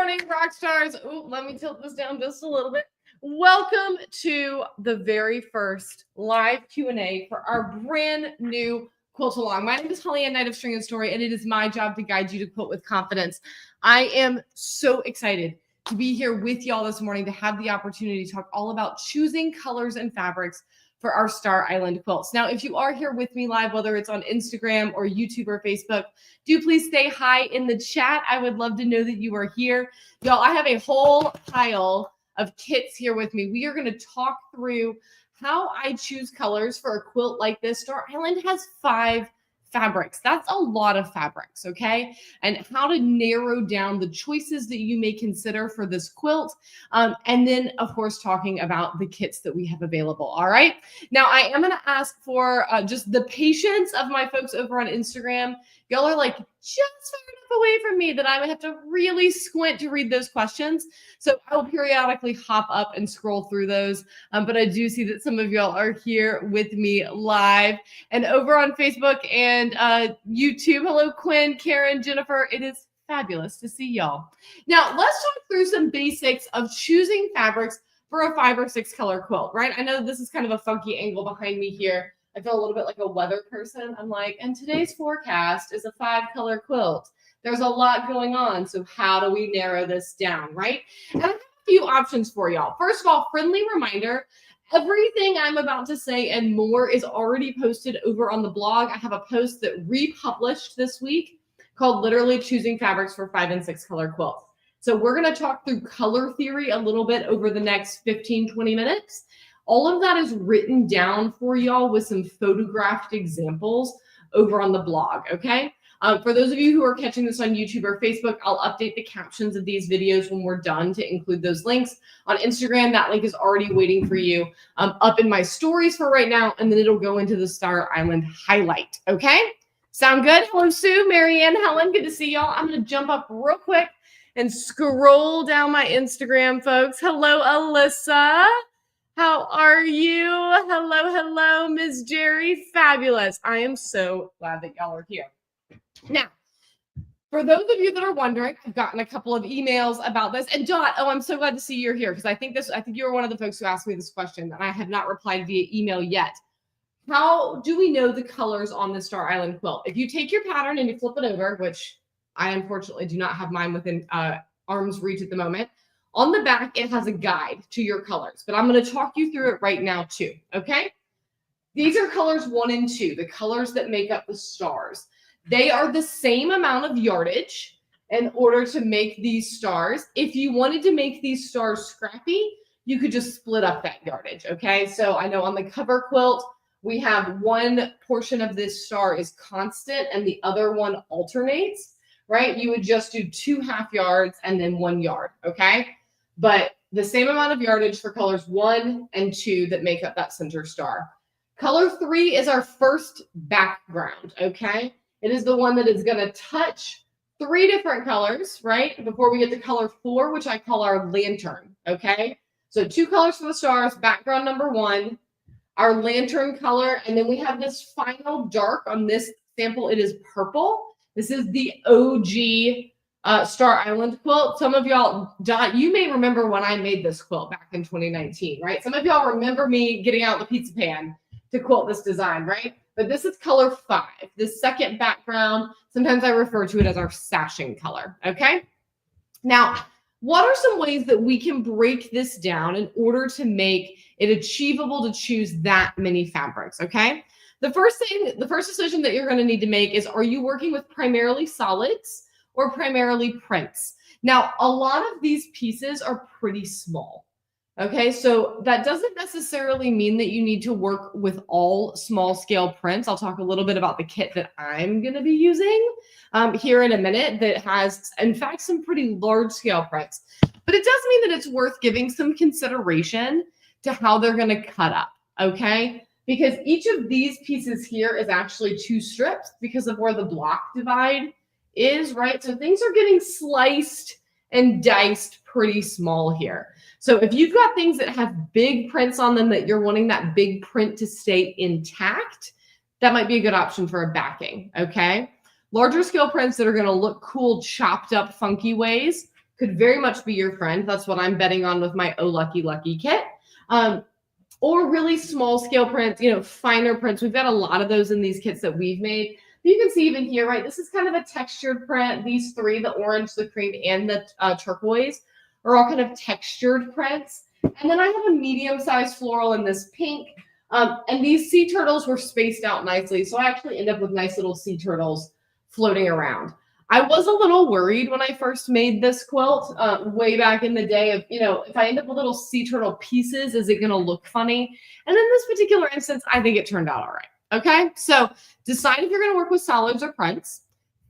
morning, rock stars. Ooh, let me tilt this down just a little bit. Welcome to the very first live Q&A for our brand new Quilt Along. My name is Holly Ann, Knight of String and Story, and it is my job to guide you to quilt with confidence. I am so excited to be here with y'all this morning to have the opportunity to talk all about choosing colors and fabrics for our Star Island quilts. Now, if you are here with me live, whether it's on Instagram or YouTube or Facebook, do please say hi in the chat. I would love to know that you are here. Y'all, I have a whole pile of kits here with me. We are going to talk through how I choose colors for a quilt like this. Star Island has 5 fabrics. That's a lot of fabrics, okay? And how to narrow down the choices that you may consider for this quilt. And then, of course, talking about the kits that we have available, all right? Now, I am going to ask for just the patience of my folks over on Instagram. Y'all are like just far enough away from me that I would have to really squint to read those questions. So I will periodically hop up and scroll through those. But I do see that some of y'all are here with me live and over on Facebook and YouTube. Hello, Quinn, Karen, Jennifer. It is fabulous to see y'all. Now, let's talk through some basics of choosing fabrics for a 5 or 6 color quilt, right? I know this is kind of a funky angle behind me here. I feel a little bit like a weather person. I'm like, and today's forecast is a 5 color quilt. There's a lot going on. So how do we narrow this down, right? And I have a few options for y'all. First of all, friendly reminder, everything I'm about to say and more is already posted over on the blog. I have a post that republished this week called Literally Choosing Fabrics for 5 and 6 color quilts. So we're going to talk through color theory a little bit over the next 15, 20 minutes. All of that is written down for y'all with some photographed examples over on the blog, okay? For those of you who are catching this on YouTube or Facebook, I'll update the captions of these videos when we're done to include those links. On Instagram, that link is already waiting for you up in my stories for right now, and then it'll go into the Star Island highlight, okay? Sound good? Hello, Sue, Marianne, Helen, good to see y'all. I'm going to jump up real quick and scroll down my Instagram, folks. Hello, Alyssa. How are you? Hello, hello, Ms. Jerry. Fabulous. I am so glad that y'all are here. Now, for those of you that are wondering, I've gotten a couple of emails about this. And Dot, oh, I'm so glad to see you're here because I think you were one of the folks who asked me this question and I have not replied via email yet. How do we know the colors on the Star Island quilt? If you take your pattern and you flip it over, which I unfortunately do not have mine within arm's reach at the moment, on the back, it has a guide to your colors, but I'm going to talk you through it right now too, okay? These are colors 1 and 2, the colors that make up the stars. They are the same amount of yardage in order to make these stars. If you wanted to make these stars scrappy, you could just split up that yardage, okay? So I know on the cover quilt, we have one portion of this star is constant and the other one alternates, right? You would just do 2 half yards and then 1 yard, okay? But the same amount of yardage for colors 1 and 2 that make up that center star. Color 3 is our first background, okay? It is the one that is going to touch 3 different colors, right? Before we get to color 4, which I call our lantern, okay? So 2 colors for the stars, background number 1, our lantern color, and then we have this final dark on this sample. It is purple. This is the OG Star Island quilt. Some of y'all, Dot, you may remember when I made this quilt back in 2019, right? Some of y'all remember me getting out the pizza pan to quilt this design, right? But this is color 5, this second background. Sometimes I refer to it as our sashing color, okay? Now, what are some ways that we can break this down in order to make it achievable to choose that many fabrics, okay? The first decision that you're going to need to make is, are you working with primarily solids or primarily prints? Now, a lot of these pieces are pretty small. Okay, so that doesn't necessarily mean that you need to work with all small scale prints. I'll talk a little bit about the kit that I'm going to be using here in a minute that has, in fact, some pretty large scale prints. But it does mean that it's worth giving some consideration to how they're going to cut up, okay? Because each of these pieces here is actually 2 strips because of where the block divide is, right? So things are getting sliced and diced pretty small here. So if you've got things that have big prints on them that you're wanting that big print to stay intact, that might be a good option for a backing, okay? Larger scale prints that are going to look cool, chopped up, funky ways, could very much be your friend. That's what I'm betting on with my Oh Lucky Lucky kit. Or really small scale prints, finer prints. We've got a lot of those in these kits that we've made. You can see even here, right? This is kind of a textured print. These three, the orange, the cream, and the turquoise, are all kind of textured prints. And then I have a medium-sized floral in this pink. And these sea turtles were spaced out nicely. So I actually end up with nice little sea turtles floating around. I was a little worried when I first made this quilt way back in the day of, if I end up with little sea turtle pieces, is it going to look funny? And in this particular instance, I think it turned out all right. Okay, so decide if you're going to work with solids or prints.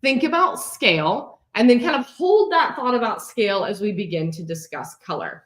Think about scale, and then kind of hold that thought about scale as we begin to discuss color.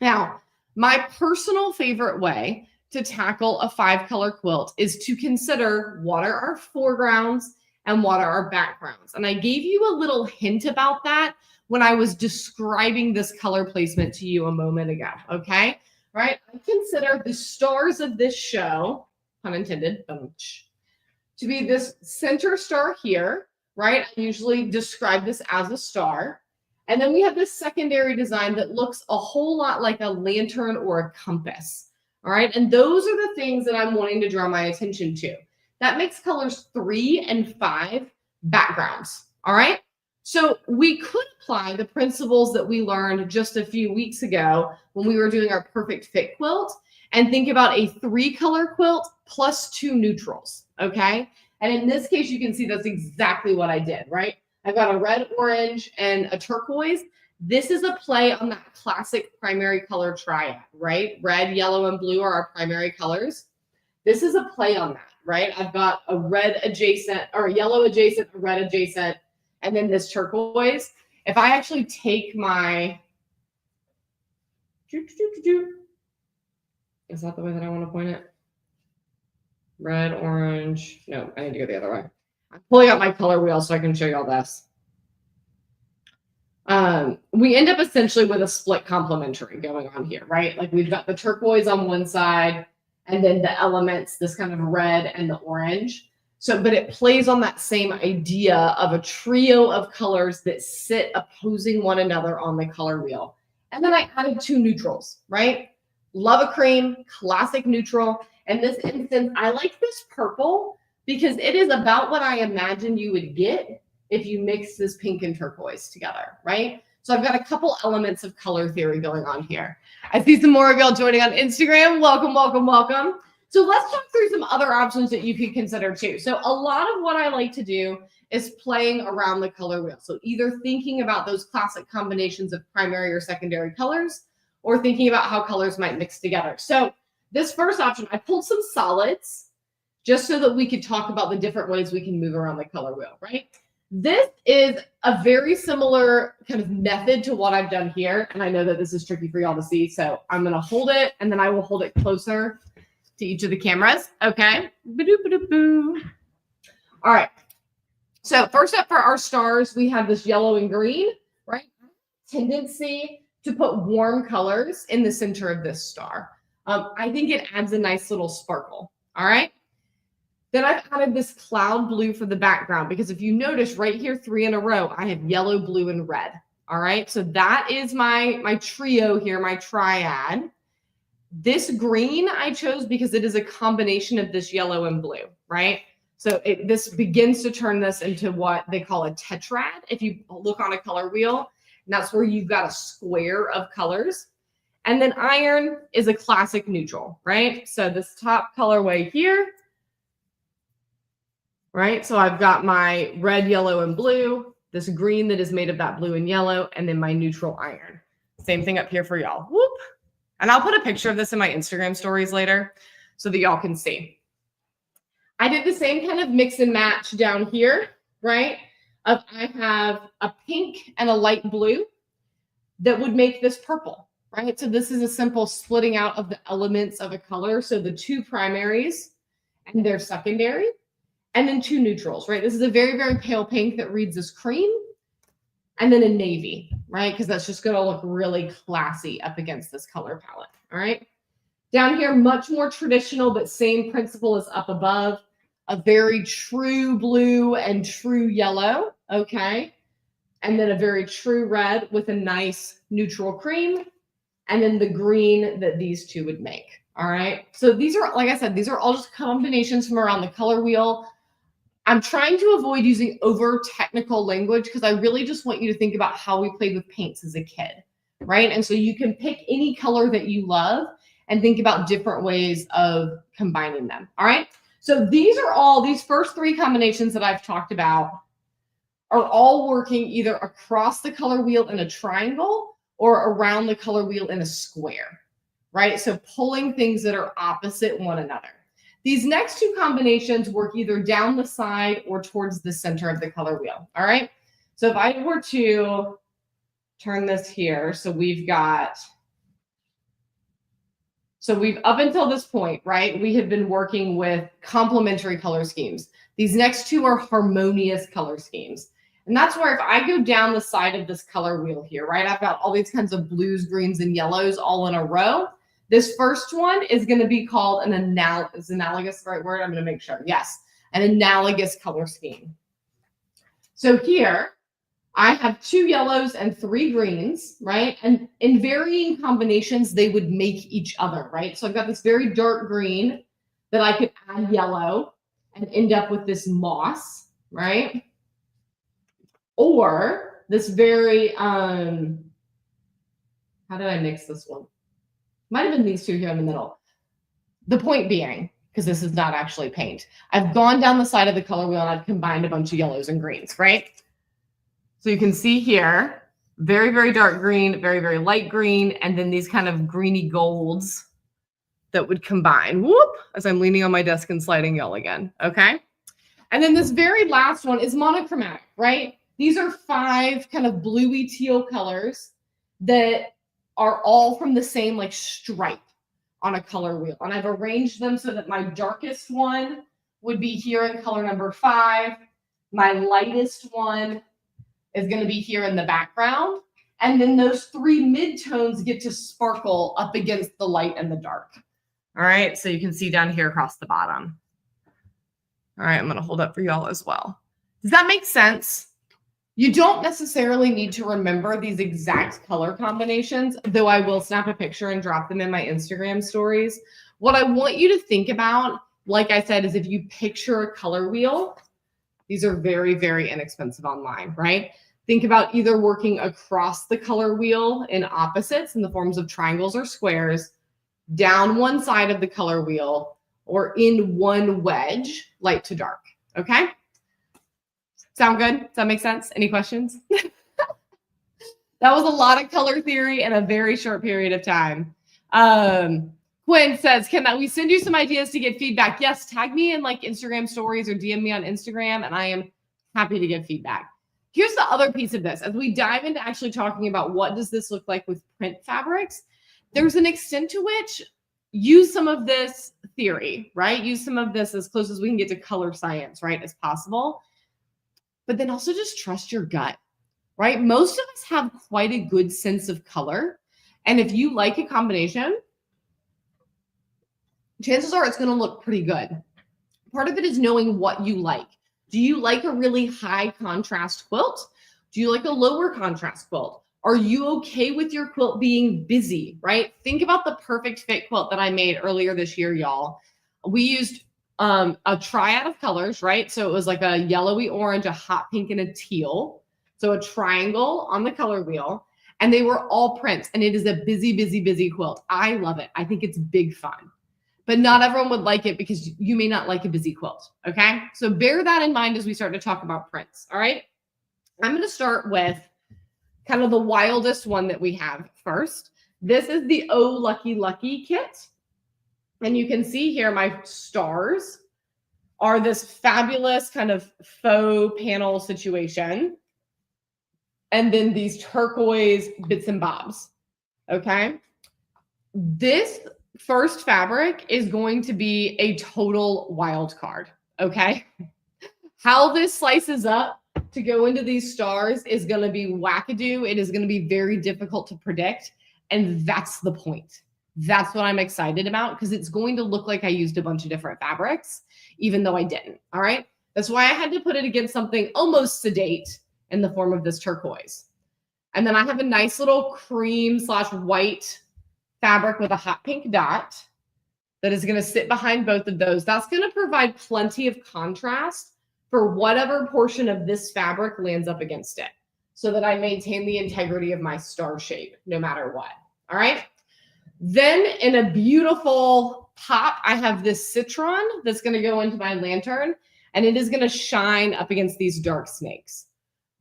Now, my personal favorite way to tackle a 5-color quilt is to consider what are our foregrounds and what are our backgrounds. And I gave you a little hint about that when I was describing this color placement to you a moment ago, okay? Right? I consider the stars of this show, pun intended, to be this center star here, right? I usually describe this as a star. And then we have this secondary design that looks a whole lot like a lantern or a compass, all right? And those are the things that I'm wanting to draw my attention to. That makes colors 3 and 5 backgrounds, all right? So we could apply the principles that we learned just a few weeks ago when we were doing our perfect fit quilt and think about a 3-color quilt plus 2 neutrals, okay? And in this case, you can see that's exactly what I did, right? I've got a red, orange, and a turquoise. This is a play on that classic primary color triad, right? Red, yellow, and blue are our primary colors. This is a play on that, right? I've got a red adjacent, or a yellow adjacent, a red adjacent, and then this turquoise. If I actually take my, is that the way that I want to point it? Red, orange. No, I need to go the other way. I'm pulling out my color wheel so I can show you all this. We end up essentially with a split complementary going on here, right? Like we've got the turquoise on one side and then the elements, this kind of red and the orange. So, but it plays on that same idea of a trio of colors that sit opposing one another on the color wheel. And then I added 2 neutrals, right? Love a cream, classic neutral. In this instance, I like this purple because it is about what I imagine you would get if you mix this pink and turquoise together, right? So I've got a couple elements of color theory going on here. I see some more of y'all joining on Instagram. Welcome, welcome, welcome. So let's talk through some other options that you could consider too. So a lot of what I like to do is playing around the color wheel. So either thinking about those classic combinations of primary or secondary colors, or thinking about how colors might mix together. So this first option, I pulled some solids just so that we could talk about the different ways we can move around the color wheel, right? This is a very similar kind of method to what I've done here. And I know that this is tricky for y'all to see. So I'm going to hold it and then I will hold it closer to each of the cameras. Okay. All right. So first up for our stars, we have this yellow and green, right? Tendency to put warm colors in the center of this star. I think it adds a nice little sparkle. All right. Then I've added this cloud blue for the background because if you notice right here, 3 in a row, I have yellow, blue, and red. All right. So that is my trio here, my triad. This green I chose because it is a combination of this yellow and blue, right? So this begins to turn this into what they call a tetrad. If you look on a color wheel, and that's where you've got a square of colors. And then iron is a classic neutral, right? So this top colorway here, right? So I've got my red, yellow, and blue, this green that is made of that blue and yellow, and then my neutral iron. Same thing up here for y'all. Whoop. And I'll put a picture of this in my Instagram stories later so that y'all can see. I did the same kind of mix and match down here, right? I have a pink and a light blue that would make this purple, right? So this is a simple splitting out of the elements of a color. So the 2 primaries and their secondary, and then 2 neutrals, right? This is a very, very pale pink that reads as cream, and then a navy, right? Because that's just going to look really classy up against this color palette, all right? Down here, much more traditional, but same principle as up above. A very true blue and true yellow, okay? and then a very true red with a nice neutral cream, and then the green that these two would make. All right. So these are, like I said, these are all just combinations from around the color wheel. I'm trying to avoid using over technical language because I really just want you to think about how we played with paints as a kid, right? And so you can pick any color that you love and think about different ways of combining them. All right. So these first three combinations that I've talked about are all working either across the color wheel in a triangle or around the color wheel in a square, right? So pulling things that are opposite one another. These next two combinations work either down the side or towards the center of the color wheel, all right? So if I were to turn this here, so we've up until this point, right, we have been working with complementary color schemes. These next two are harmonious color schemes. And that's where if I go down the side of this color wheel here, right, I've got all these kinds of blues, greens, and yellows all in a row. This first one is going to be called is analogous the right word? I'm going to make sure. Yes, an analogous color scheme. So here I have 2 yellows and 3 greens, right? And in varying combinations, they would make each other, right? So I've got this very dark green that I could add yellow and end up with this moss, right? Or this very, how did I mix this one? Might have been these two here in the middle. The point being, because this is not actually paint, I've gone down the side of the color wheel and I've combined a bunch of yellows and greens, right? So you can see here, very, very dark green, very, very light green, and then these kind of greeny golds that would combine. Whoop, as I'm leaning on my desk and sliding yellow again, okay? And then this very last one is monochromatic, right? These are 5 kind of bluey teal colors that are all from the same like stripe on a color wheel. And I've arranged them so that my darkest one would be here in color number 5. My lightest one is going to be here in the background. And then those 3 midtones get to sparkle up against the light and the dark. All right, so you can see down here across the bottom. All right, I'm going to hold up for y'all as well. Does that make sense? You don't necessarily need to remember these exact color combinations, though I will snap a picture and drop them in my Instagram stories. What I want you to think about, like I said, is if you picture a color wheel, these are very, very inexpensive online, right? Think about either working across the color wheel in opposites in the forms of triangles or squares, down one side of the color wheel, or in one wedge, light to dark, okay? Sound good? Does that make sense? Any questions? That was a lot of color theory in a very short period of time. Quinn says, can we send you some ideas to get feedback? Yes, tag me in like Instagram stories or DM me on Instagram, and I am happy to give feedback. Here's the other piece of this. As we dive into actually talking about what does this look like with print fabrics, there's an extent to which use some of this theory, right? Use some of this as close as we can get to color science, right, as possible. But then also just trust your gut, right? Most of us have quite a good sense of color. And if you like a combination, chances are it's going to look pretty good. Part of it is knowing what you like. Do you like a really high contrast quilt? Do you like a lower contrast quilt? Are you okay with your quilt being busy, right? Think about the perfect fit quilt that I made earlier this year, y'all. We used a triad of colors, right? So it was like a yellowy orange, a hot pink, and a teal. So a triangle on the color wheel. And they were all prints. And it is a busy, busy, busy quilt. I love it. I think it's big fun. But not everyone would like it because you may not like a busy quilt, okay? So bear that in mind as we start to talk about prints, all right? I'm going to start with kind of the wildest one that we have first. This is the Oh Lucky Lucky kit. And you can see here my stars are this fabulous kind of faux panel situation. And then these turquoise bits and bobs, okay? This first fabric is going to be a total wild card, okay? How this slices up to go into these stars is going to be wackadoo. It is going to be very difficult to predict. And that's the point. That's what I'm excited about because it's going to look like I used a bunch of different fabrics, even though I didn't, all right? That's why I had to put it against something almost sedate in the form of this turquoise. And then I have a nice little cream/white fabric with a hot pink dot that is going to sit behind both of those. That's going to provide plenty of contrast for whatever portion of this fabric lands up against it, so that I maintain the integrity of my star shape no matter what. All right. Then in a beautiful pop, I have this citron that's going to go into my lantern, and it is going to shine up against these dark snakes.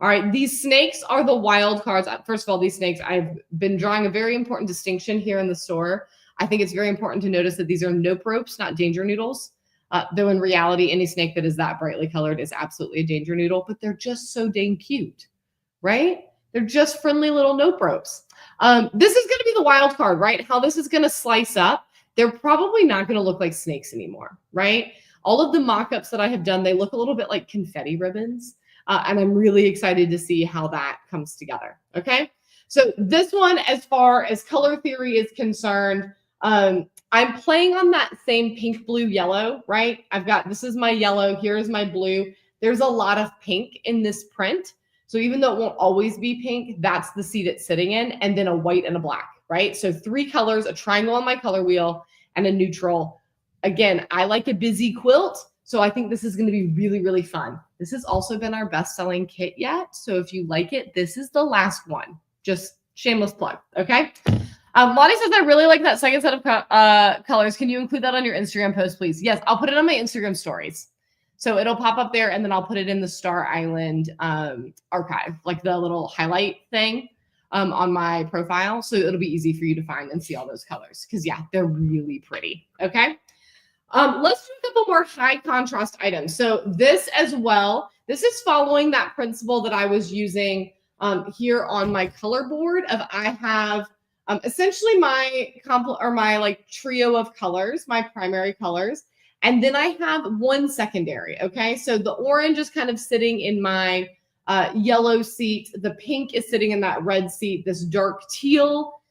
All right, these snakes are the wild cards. First of all, these snakes, I've been drawing a very important distinction here in the store. I think it's very important to notice that these are nope ropes, not danger noodles. Though in reality, any snake that is that brightly colored is absolutely a danger noodle, but they're just so dang cute, right? They're just friendly little nope ropes. This is going to be the wild card, right? How this is going to slice up. They're probably not going to look like snakes anymore, right? All of the mock-ups that I have done, they look a little bit like confetti ribbons. And I'm really excited to see how that comes together. Okay. So this one, as far as color theory is concerned, I'm playing on that same pink, blue, yellow, right? This is my yellow. Here's my blue. There's a lot of pink in this print. So even though it won't always be pink, that's the seat it's sitting in, and then a white and a black, right? So 3 colors, a triangle on my color wheel, and a neutral. Again, I like a busy quilt. So I think this is going to be really, really fun. This has also been our best-selling kit yet. So if you like it, this is the last one. Just shameless plug, okay? Lottie says, I really like that second set of colors. Can you include that on your Instagram post, please? Yes, I'll put it on my Instagram stories. So it'll pop up there, and then I'll put it in the Star Island archive, like the little highlight thing on my profile. So it'll be easy for you to find and see all those colors because, yeah, they're really pretty, okay? Let's do a couple more high contrast items. So this as well, this is following that principle that I was using here on my color board of I have essentially my like trio of colors, my primary colors, and then I have one secondary. Okay, so the orange is kind of sitting in my yellow seat. The pink is sitting in that red seat. This dark teal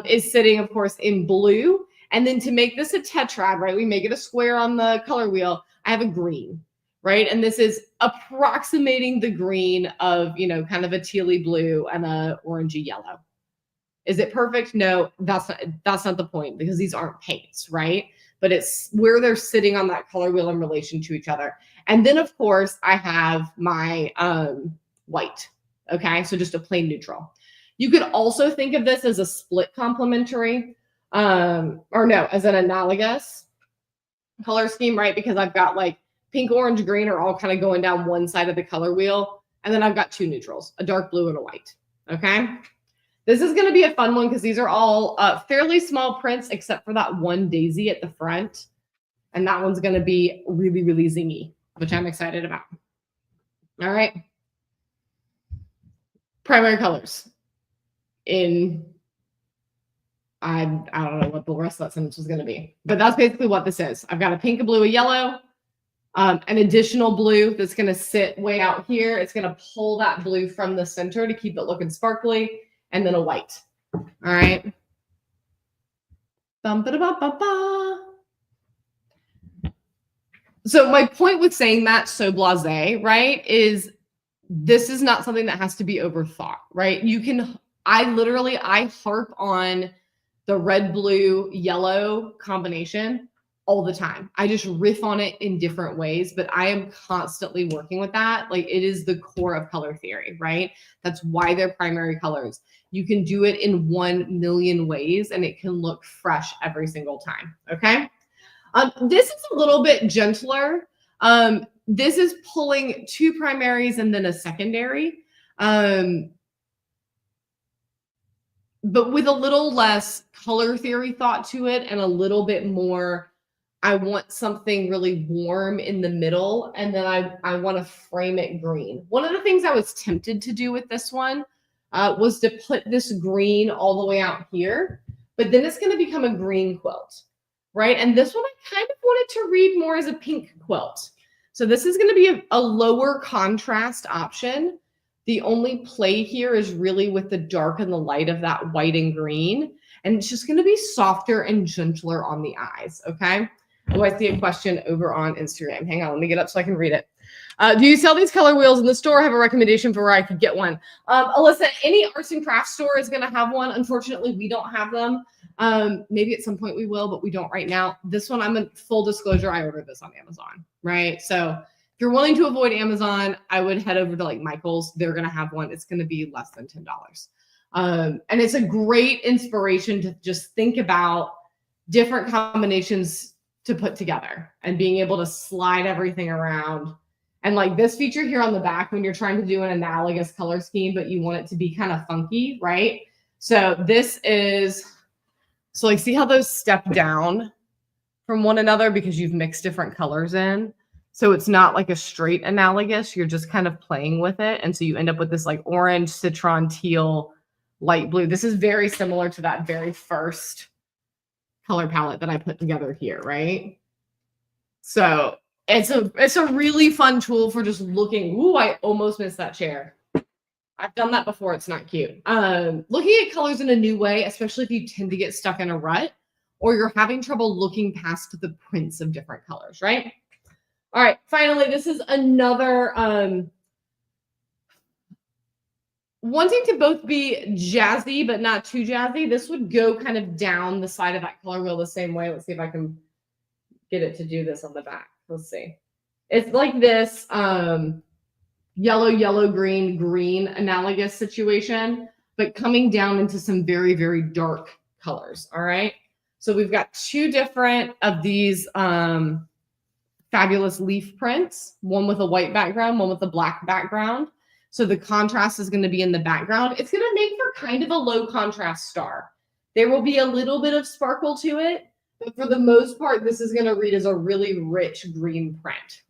is sitting, of course, in blue. And then to make this a tetrad, right, we make it a square on the color wheel, I have a green, right? And this is approximating the green of, you know, kind of a tealy blue and a orangey yellow. Is it perfect? No, that's not the point because these aren't paints, right? But it's where they're sitting on that color wheel in relation to each other. And then, of course, I have my white, okay? So just a plain neutral. You could also think of this as a split complementary. Or no, as an analogous color scheme, right? Because I've got like pink, orange, green are all kind of going down one side of the color wheel. And then I've got 2 neutrals, a dark blue and a white. Okay. This is going to be a fun one because these are all fairly small prints except for that one daisy at the front. And that one's going to be really, really zingy, which I'm excited about. All right. Primary colors in I don't know what the rest of that sentence was going to be, but that's basically what this is. I've got a pink, a blue, a yellow, an additional blue that's going to sit way out here. It's going to pull that blue from the center to keep it looking sparkly, and then a white. All right. So my point with saying that so blasé, right, is this is not something that has to be overthought, right? I harp on the red, blue, yellow combination all the time. I just riff on it in different ways, but I am constantly working with that. Like it is the core of color theory, right? That's why they're primary colors. You can do it in 1 million ways and it can look fresh every single time. Okay. This is a little bit gentler. This is pulling 2 primaries and then a secondary. But with a little less color theory thought to it and a little bit more, I want something really warm in the middle, and then I want to frame it green. One of the things I was tempted to do with this one was to put this green all the way out here, but then it's going to become a green quilt, right? And this one I kind of wanted to read more as a pink quilt. So this is going to be a lower contrast option. The only play here is really with the dark and the light of that white and green. And it's just going to be softer and gentler on the eyes. Okay. Oh, I see a question over on Instagram. Hang on, let me get up so I can read it. Do you sell these color wheels in the store? Have a recommendation for where I could get one? Alyssa, any arts and crafts store is going to have one. Unfortunately, we don't have them. Maybe at some point we will, but we don't right now. This one, I'm a full disclosure, I ordered this on Amazon, right? So if you're willing to avoid Amazon, I would head over to like Michael's. They're going to have one. It's going to be less than $10. And it's a great inspiration to just think about different combinations to put together and being able to slide everything around. And like this feature here on the back, when you're trying to do an analogous color scheme, but you want it to be kind of funky, right? So this is, so like, see how those step down from one another because you've mixed different colors in. So it's not like a straight analogous, you're just kind of playing with it. And so you end up with this like orange, citron, teal, light blue. This is very similar to that very first color palette that I put together here, right? So it's a really fun tool for just looking. Ooh, I almost missed that chair. I've done that before. It's not cute. Looking at colors in a new way, especially if you tend to get stuck in a rut or you're having trouble looking past the prints of different colors, right? All right, finally, this is another wanting to both be jazzy, but not too jazzy. This would go kind of down the side of that color wheel the same way. Let's see if I can get it to do this on the back. Let's see. It's like this yellow, yellow, green, green analogous situation, but coming down into some very, very dark colors. All right. So we've got two different of these fabulous leaf prints, one with a white background, one with a black background. So the contrast is going to be in the background. It's going to make for kind of a low contrast star. There will be a little bit of sparkle to it, but for the most part, this is going to read as a really rich green print.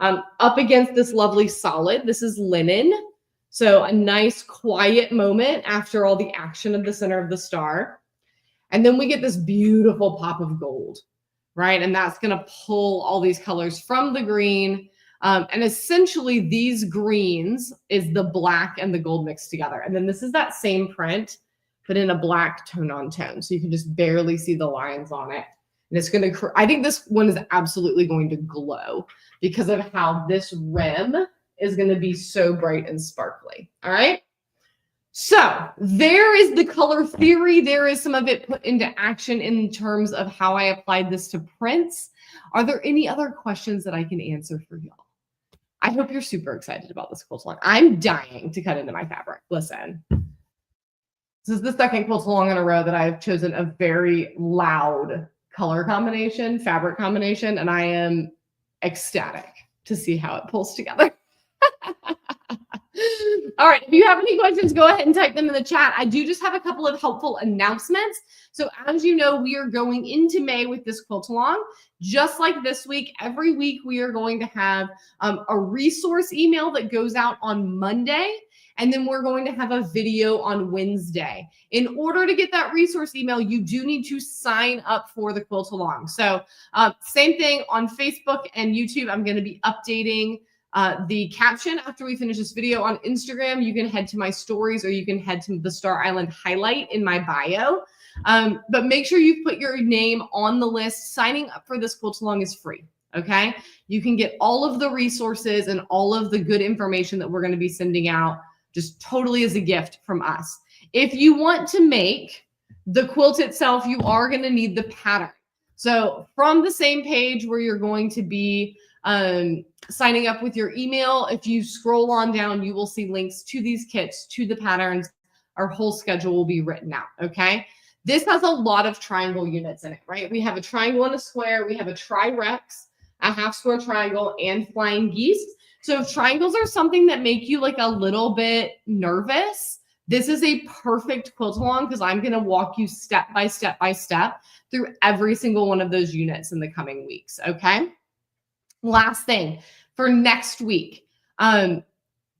Up against this lovely solid, this is linen. So a nice quiet moment after all the action of the center of the star. And then we get this beautiful pop of gold, right? And that's going to pull all these colors from the green. And essentially these greens is the black and the gold mixed together. And then this is that same print, but in a black tone on tone. So you can just barely see the lines on it. And it's going to, I think this one is absolutely going to glow because of how this rim is going to be so bright and sparkly. All right. So there is the color theory. There is some of it put into action in terms of how I applied this to prints. Are there any other questions that I can answer for y'all? I hope you're super excited about this quilt along. I'm dying to cut into my fabric. Listen, this is the second quilt along in a row that I've chosen a very loud color combination, fabric combination, and I am ecstatic to see how it pulls together. All right, if you have any questions, go ahead and type them in the chat. I do just have a couple of helpful announcements. So as you know, we are going into May with this quilt along. Just like this week, every week we are going to have a resource email that goes out on Monday. And then we're going to have a video on Wednesday. In order to get that resource email, you do need to sign up for the quilt along. So same thing on Facebook and YouTube. I'm going to be updating the caption after we finish this video. On Instagram, you can head to my stories or you can head to the Star Island highlight in my bio. But make sure you put your name on the list. Signing up for this quilt along is free. Okay. You can get all of the resources and all of the good information that we're going to be sending out just totally as a gift from us. If you want to make the quilt itself, you are going to need the pattern. So from the same page where you're going to be signing up with your email, if you scroll on down, you will see links to these kits, to the patterns. Our whole schedule will be written out, okay? This has a lot of triangle units in it, right? We have a triangle and a square. We have a tri-rex, a half square triangle, and flying geese. So if triangles are something that make you like a little bit nervous, this is a perfect quilt along because I'm going to walk you step by step by step through every single one of those units in the coming weeks, okay? Last thing, for next week, I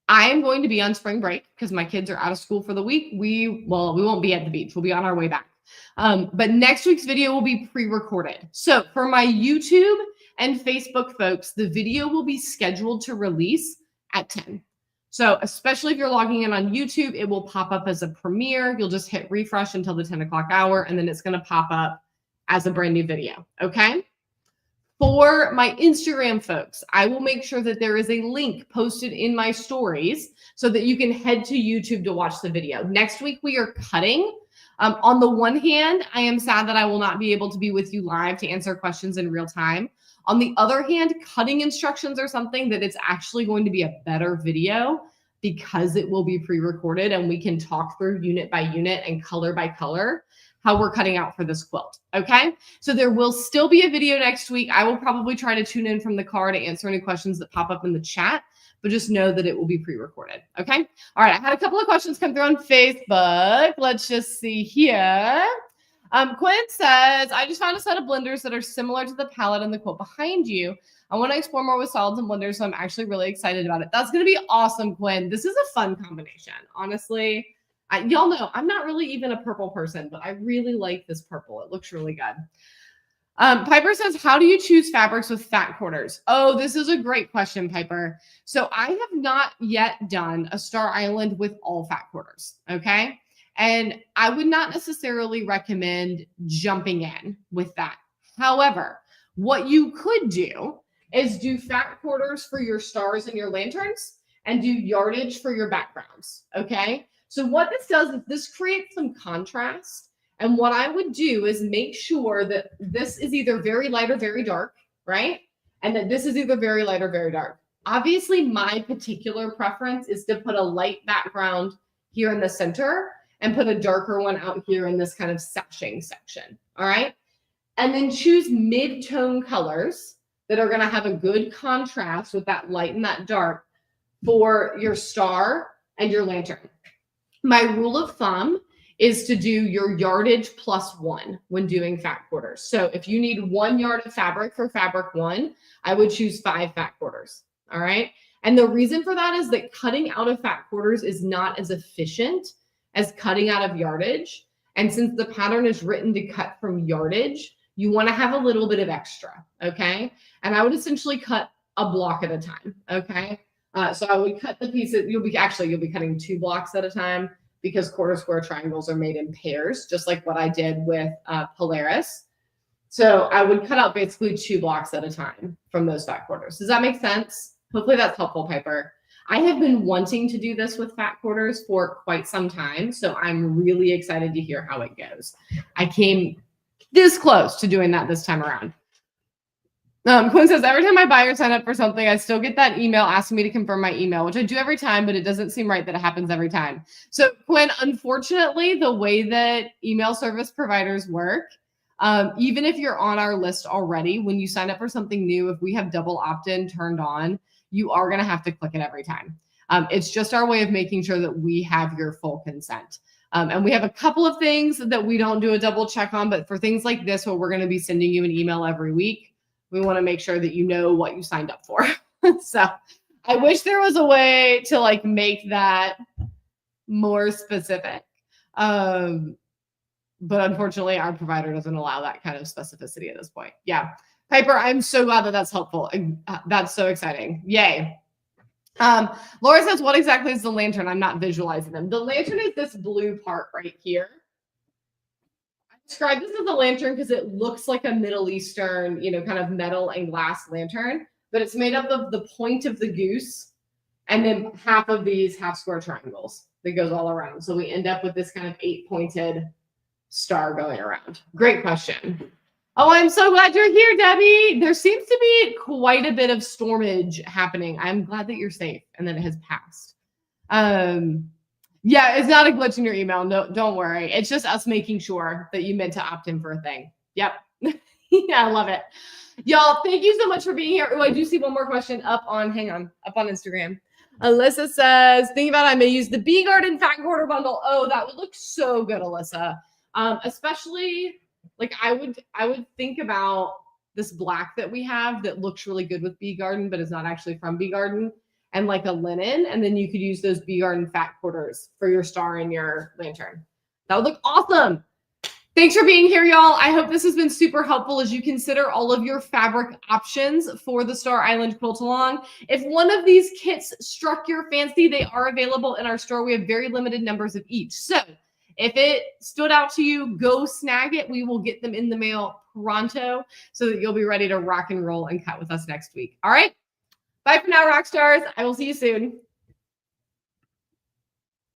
am going to be on spring break because my kids are out of school for the week. We won't be at the beach. We'll be on our way back. But next week's video will be pre-recorded. So for my YouTube and Facebook folks, the video will be scheduled to release at 10. So especially if you're logging in on YouTube, it will pop up as a premiere. You'll just hit refresh until the 10 o'clock hour, and then it's going to pop up as a brand new video. Okay. For my Instagram folks, I will make sure that there is a link posted in my stories so that you can head to YouTube to watch the video. Next week, we are cutting. On the one hand, I am sad that I will not be able to be with you live to answer questions in real time. On the other hand, cutting instructions are something that it's actually going to be a better video because it will be pre-recorded and we can talk through unit by unit and color by color how we're cutting out for this quilt. Okay. So there will still be a video next week. I will probably try to tune in from the car to answer any questions that pop up in the chat, but just know that it will be pre-recorded. Okay. All right. I had a couple of questions come through on Facebook. Let's just see here. Quinn says, I just found a set of blenders that are similar to the palette and the quilt behind you. I want to explore more with solids and blenders, so I'm actually really excited about it. That's going to be awesome, Quinn. This is a fun combination, honestly. Y'all know I'm not really even a purple person, but I really like this purple. It looks really good. Piper says, how do you choose fabrics with fat quarters? Oh, this is a great question, Piper. So I have not yet done a Star Island with all fat quarters, okay? And I would not necessarily recommend jumping in with that. However, what you could do is do fat quarters for your stars and your lanterns and do yardage for your backgrounds, okay? So what this does is this creates some contrast. And what I would do is make sure that this is either very light or very dark, right? And that this is either very light or very dark. Obviously, my particular preference is to put a light background here in the center and put a darker one out here in this kind of sashing section, all right? And then choose mid-tone colors that are gonna have a good contrast with that light and that dark for your star and your lantern. My rule of thumb is to do your yardage +1 when doing fat quarters. So if you need 1 yard of fabric for fabric 1, I would choose 5 fat quarters, all right? And the reason for that is that cutting out of fat quarters is not as efficient as cutting out of yardage. And since the pattern is written to cut from yardage, you want to have a little bit of extra, okay? And I would essentially cut a block at a time, okay? So I would cut the pieces. You'll be cutting 2 blocks at a time because quarter square triangles are made in pairs, just like what I did with Polaris. So I would cut out basically 2 blocks at a time from those fat quarters. Does that make sense? Hopefully that's helpful, Piper. I have been wanting to do this with fat quarters for quite some time, so I'm really excited to hear how it goes. I came this close to doing that this time around. Quinn says, every time I buy or sign up for something, I still get that email asking me to confirm my email, which I do every time, but it doesn't seem right that it happens every time. So Quinn, unfortunately, the way that email service providers work, even if you're on our list already, when you sign up for something new, if we have double opt-in turned on, you are going to have to click it every time. It's just our way of making sure that we have your full consent. And we have a couple of things that we don't do a double check on, but for things like this, where we're going to be sending you an email every week, we want to make sure that you know what you signed up for. So I wish there was a way to like make that more specific. But unfortunately, our provider doesn't allow that kind of specificity at this point. Yeah. Piper, I'm so glad that that's helpful. That's so exciting. Yay. Laura says, what exactly is the lantern? I'm not visualizing them. The lantern is this blue part right here. I describe this as a lantern because it looks like a Middle Eastern, kind of metal and glass lantern, but it's made up of the point of the goose and then half of these half square triangles that goes all around. So we end up with this kind of 8-pointed star going around. Great question. Oh, I'm so glad you're here, Debbie. There seems to be quite a bit of stormage happening. I'm glad that you're safe and that it has passed. Yeah, it's not a glitch in your email. No, don't worry. It's just us making sure that you meant to opt in for a thing. Yep. Yeah, I love it. Y'all, thank you so much for being here. Oh, I do see one more question up on Instagram. Alyssa says, thinking about it, I may use the Bee Garden Fat Quarter Bundle. Oh, that would look so good, Alyssa. Especially... like I would think about this black that we have that looks really good with Bee Garden, but is not actually from Bee Garden, and like a linen. And then you could use those Bee Garden fat quarters for your star and your lantern. That would look awesome. Thanks for being here, y'all. I hope this has been super helpful as you consider all of your fabric options for the Star Island Quilt Along. If one of these kits struck your fancy, they are available in our store. We have very limited numbers of each. So If it stood out to you, go snag it. We will get them in the mail pronto so that you'll be ready to rock and roll and cut with us next week. All right. Bye for now, rock stars. I will see you soon.